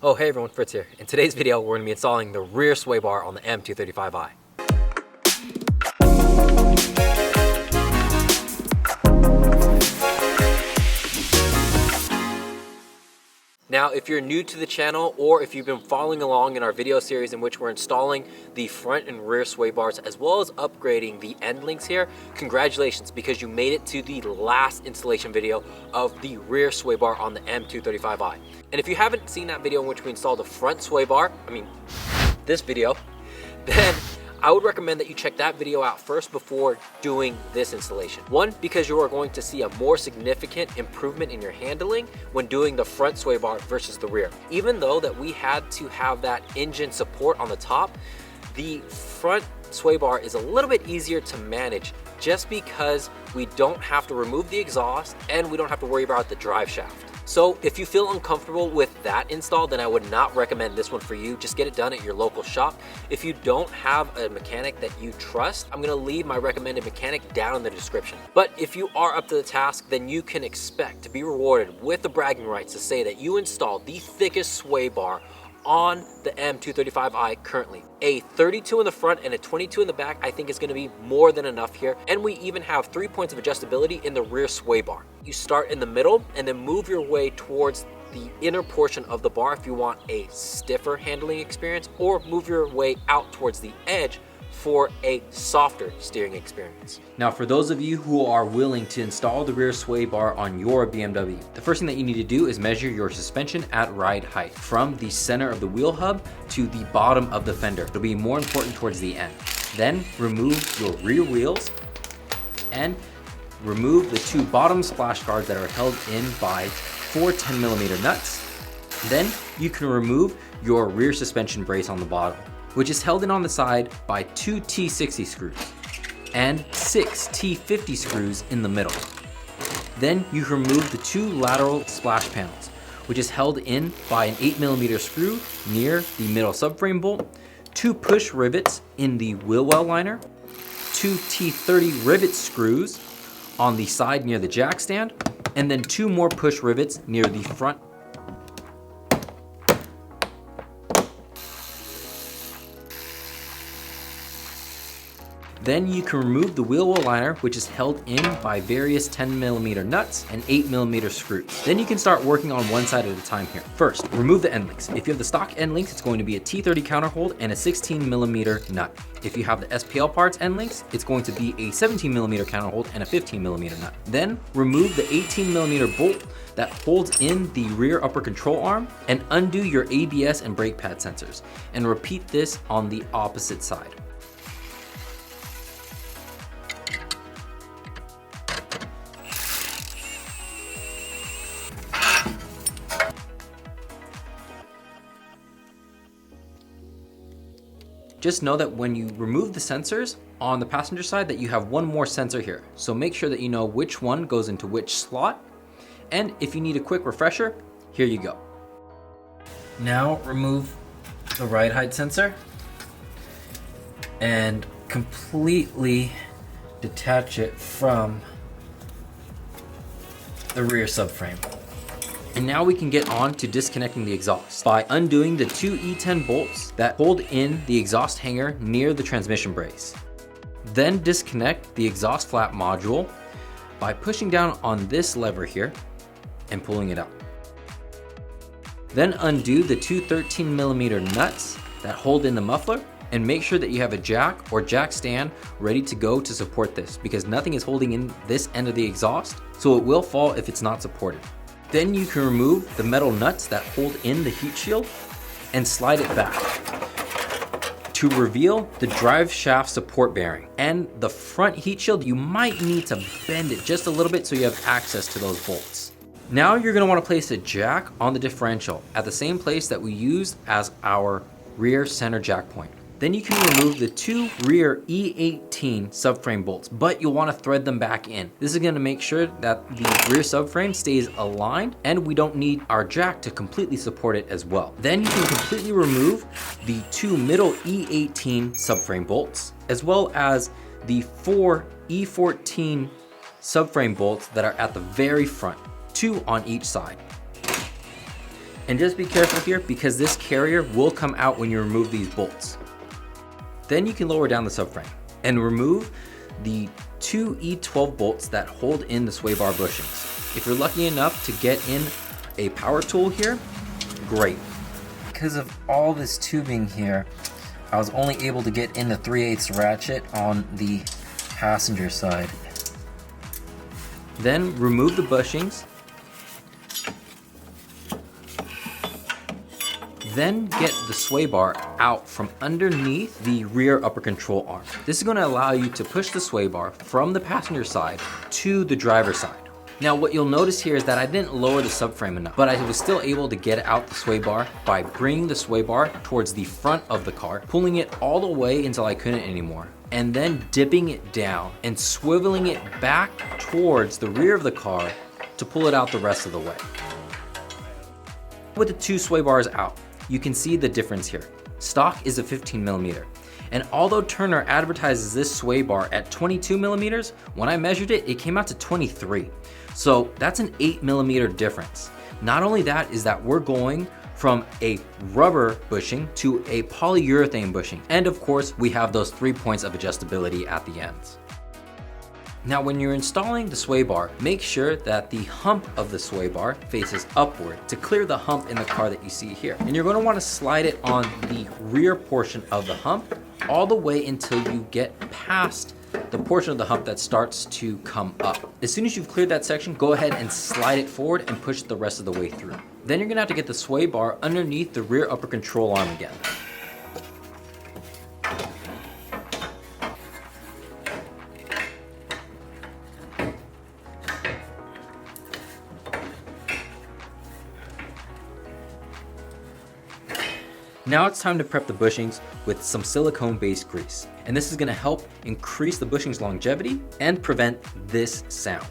Oh, hey everyone, Fritz here. In today's video, we're going to be installing the rear sway bar on the M235i. Now, if you're new to the channel or if you've been following along in our video series in which we're installing the front and rear sway bars as well as upgrading the end links here, congratulations, because you made it to the last installation video of the rear sway bar on the M235i. And if you haven't seen that video in which we installed the front sway bar, this video, then I would recommend that you check that video out first before doing this installation. One, because you are going to see a more significant improvement in your handling when doing the front sway bar versus the rear. Even though that we had to have that engine support on the top, the front sway bar is a little bit easier to manage just because we don't have to remove the exhaust and we don't have to worry about the drive shaft. So if you feel uncomfortable with that install, then I would not recommend this one for you. Just get it done at your local shop. If you don't have a mechanic that you trust, I'm gonna leave my recommended mechanic down in the description. But if you are up to the task, then you can expect to be rewarded with the bragging rights to say that you installed the thickest sway bar on the M235i currently. A 32 in the front and a 22 in the back I think is going to be more than enough here, and we even have 3 points of adjustability in the rear sway bar. You start in the middle and then move your way towards the inner portion of the bar if you want a stiffer handling experience, or move your way out towards the edge for a softer steering experience. Now, for those of you who are willing to install the rear sway bar on your BMW, the first thing that you need to do is measure your suspension at ride height from the center of the wheel hub to the bottom of the fender. It'll be more important towards the end. Then remove your rear wheels and remove the 2 bottom splash guards that are held in by 4 10mm nuts. Then you can remove your rear suspension brace on the bottom, which is held in on the side by 2 T60 screws and 6 T50 screws in the middle. Then you remove the 2 lateral splash panels, which is held in by an 8mm screw near the middle subframe bolt, 2 push rivets in the wheel well liner, 2 T30 rivet screws on the side near the jack stand, and then 2 more push rivets near the front. Then you can remove the wheel well liner, which is held in by various 10mm nuts and 8mm screws. Then you can start working on one side at a time here. First, remove the end links. If you have the stock end links, it's going to be a T30 counterhold and a 16mm nut. If you have the SPL parts end links, it's going to be a 17mm counterhold and a 15mm nut. Then remove the 18mm bolt that holds in the rear upper control arm and undo your ABS and brake pad sensors, and repeat this on the opposite side. Just know that when you remove the sensors on the passenger side that you have one more sensor here. So make sure that you know which one goes into which slot. And if you need a quick refresher, here you go. Now remove the ride height sensor and completely detach it from the rear subframe. And now we can get on to disconnecting the exhaust by undoing the 2 E10 bolts that hold in the exhaust hanger near the transmission brace. Then disconnect the exhaust flap module by pushing down on this lever here and pulling it out. Then undo the 2 13mm nuts that hold in the muffler, and make sure that you have a jack or jack stand ready to go to support this, because nothing is holding in this end of the exhaust, so it will fall if it's not supported. Then you can remove the metal nuts that hold in the heat shield and slide it back to reveal the drive shaft support bearing. And the front heat shield, you might need to bend it just a little bit so you have access to those bolts. Now you're going to want to place a jack on the differential at the same place that we used as our rear center jack point. Then you can remove the 2 rear E18 subframe bolts, but you'll want to thread them back in. This is going to make sure that the rear subframe stays aligned and we don't need our jack to completely support it as well. Then you can completely remove the 2 middle E18 subframe bolts, as well as the 4 E14 subframe bolts that are at the very front, 2 on each side. And just be careful here because this carrier will come out when you remove these bolts. Then you can lower down the subframe and remove the 2 E12 bolts that hold in the sway bar bushings. If you're lucky enough to get in a power tool here, great. Because of all this tubing here, I was only able to get in the 3/8 ratchet on the passenger side. Then remove the bushings. Then get the sway bar out from underneath the rear upper control arm. This is going to allow you to push the sway bar from the passenger side to the driver's side. Now what you'll notice here is that I didn't lower the subframe enough, but I was still able to get out the sway bar by bringing the sway bar towards the front of the car, pulling it all the way until I couldn't anymore, and then dipping it down and swiveling it back towards the rear of the car to pull it out the rest of the way. With the 2 sway bars out, you can see the difference here. Stock is a 15mm. And although Turner advertises this sway bar at 22mm, when I measured it, it came out to 23. So that's an 8mm difference. Not only that is that we're going from a rubber bushing to a polyurethane bushing. And of course, we have those 3 points of adjustability at the ends. Now when you're installing the sway bar, make sure that the hump of the sway bar faces upward to clear the hump in the car that you see here. And you're going to want to slide it on the rear portion of the hump all the way until you get past the portion of the hump that starts to come up. As soon as you've cleared that section, go ahead and slide it forward and push the rest of the way through. Then you're going to have to get the sway bar underneath the rear upper control arm again. Now it's time to prep the bushings with some silicone-based grease. And this is going to help increase the bushing's longevity and prevent this sound.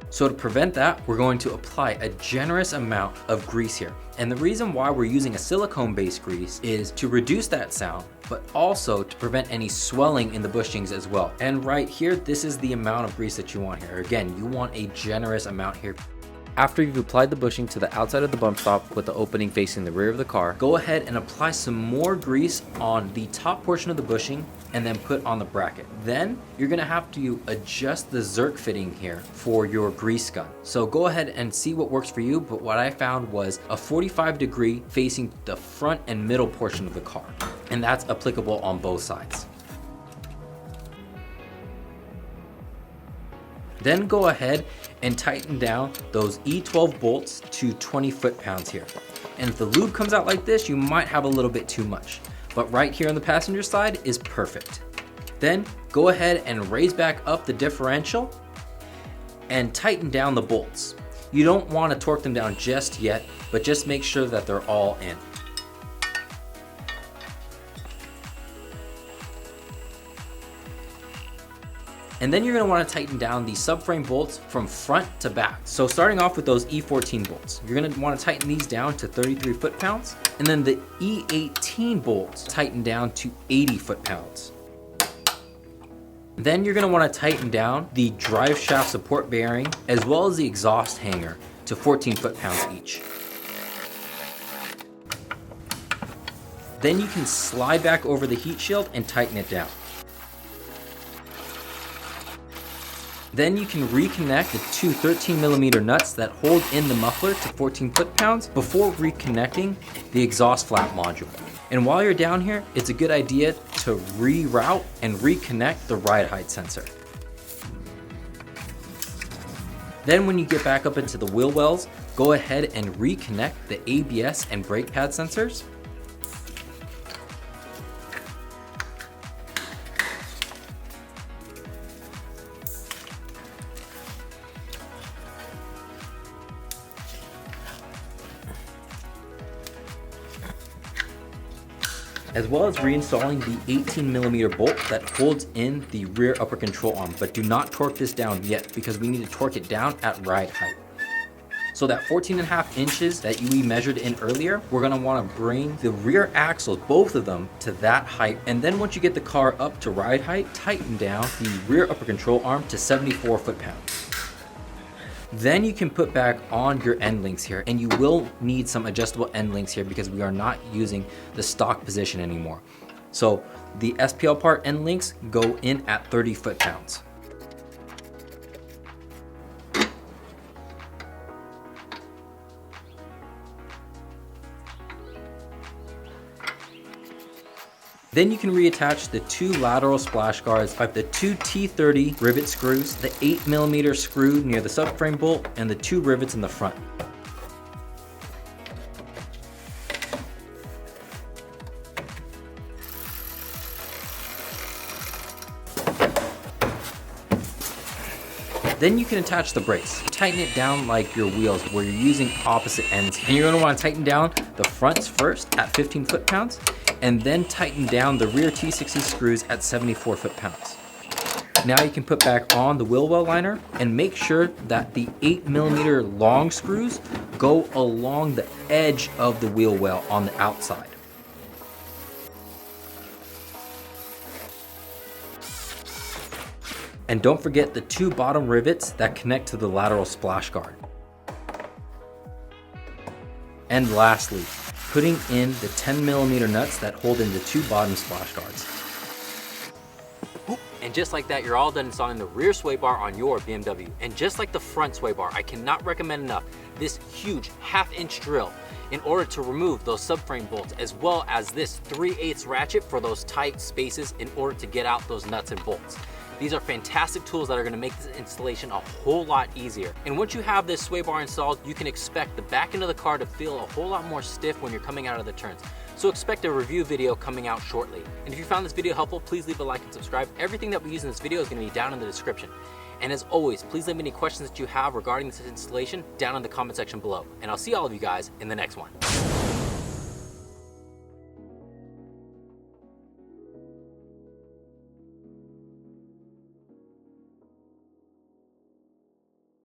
So to prevent that, we're going to apply a generous amount of grease here. And the reason why we're using a silicone-based grease is to reduce that sound, but also to prevent any swelling in the bushings as well. And right here, this is the amount of grease that you want here. Again, you want a generous amount here. After you've applied the bushing to the outside of the bump stop with the opening facing the rear of the car, go ahead and apply some more grease on the top portion of the bushing and then put on the bracket. Then you're gonna have to adjust the zerk fitting here for your grease gun. So go ahead and see what works for you, but what I found was a 45-degree facing the front and middle portion of the car. And that's applicable on both sides. Then go ahead and tighten down those E12 bolts to 20 foot-pounds here. And if the lube comes out like this, you might have a little bit too much. But right here on the passenger side is perfect. Then go ahead and raise back up the differential and tighten down the bolts. You don't want to torque them down just yet, but just make sure that they're all in. And then you're going to want to tighten down the subframe bolts from front to back. So starting off with those E14 bolts, you're going to want to tighten these down to 33 foot-pounds. And then the E18 bolts tighten down to 80 foot-pounds. Then you're going to want to tighten down the drive shaft support bearing as well as the exhaust hanger to 14 foot-pounds each. Then you can slide back over the heat shield and tighten it down. Then you can reconnect the 2 13mm nuts that hold in the muffler to 14 foot-pounds before reconnecting the exhaust flap module. And while you're down here, it's a good idea to reroute and reconnect the ride height sensor. Then when you get back up into the wheel wells, go ahead and reconnect the ABS and brake pad sensors. As well as reinstalling the 18mm bolt that holds in the rear upper control arm, but do not torque this down yet because we need to torque it down at ride height. So that 14.5 inches that we measured in earlier, we're gonna wanna bring the rear axles, both of them, to that height. And then once you get the car up to ride height, tighten down the rear upper control arm to 74 foot-pounds. Then you can put back on your end links here, and you will need some adjustable end links here because we are not using the stock position anymore. So the SPL part end links go in at 30 foot-pounds. Then you can reattach the 2 lateral splash guards, the 2 T30 rivet screws, the 8mm screw near the subframe bolt, and the 2 rivets in the front. Then you can attach the brakes. Tighten it down like your wheels where you're using opposite ends. And you're gonna wanna tighten down the fronts first at 15 foot-pounds, and then tighten down the rear T60 screws at 74 foot-pounds. Now you can put back on the wheel well liner and make sure that the 8mm long screws go along the edge of the wheel well on the outside. And don't forget the 2 bottom rivets that connect to the lateral splash guard. And lastly, putting in the 10mm nuts that hold in the 2 bottom splash guards. And just like that, you're all done installing the rear sway bar on your BMW. And just like the front sway bar, I cannot recommend enough this huge 1/2 inch drill in order to remove those subframe bolts, as well as this 3/8 ratchet for those tight spaces in order to get out those nuts and bolts. These are fantastic tools that are gonna make this installation a whole lot easier. And once you have this sway bar installed, you can expect the back end of the car to feel a whole lot more stiff when you're coming out of the turns. So expect a review video coming out shortly. And if you found this video helpful, please leave a like and subscribe. Everything that we use in this video is gonna be down in the description. And as always, please leave any questions that you have regarding this installation down in the comment section below. And I'll see all of you guys in the next one.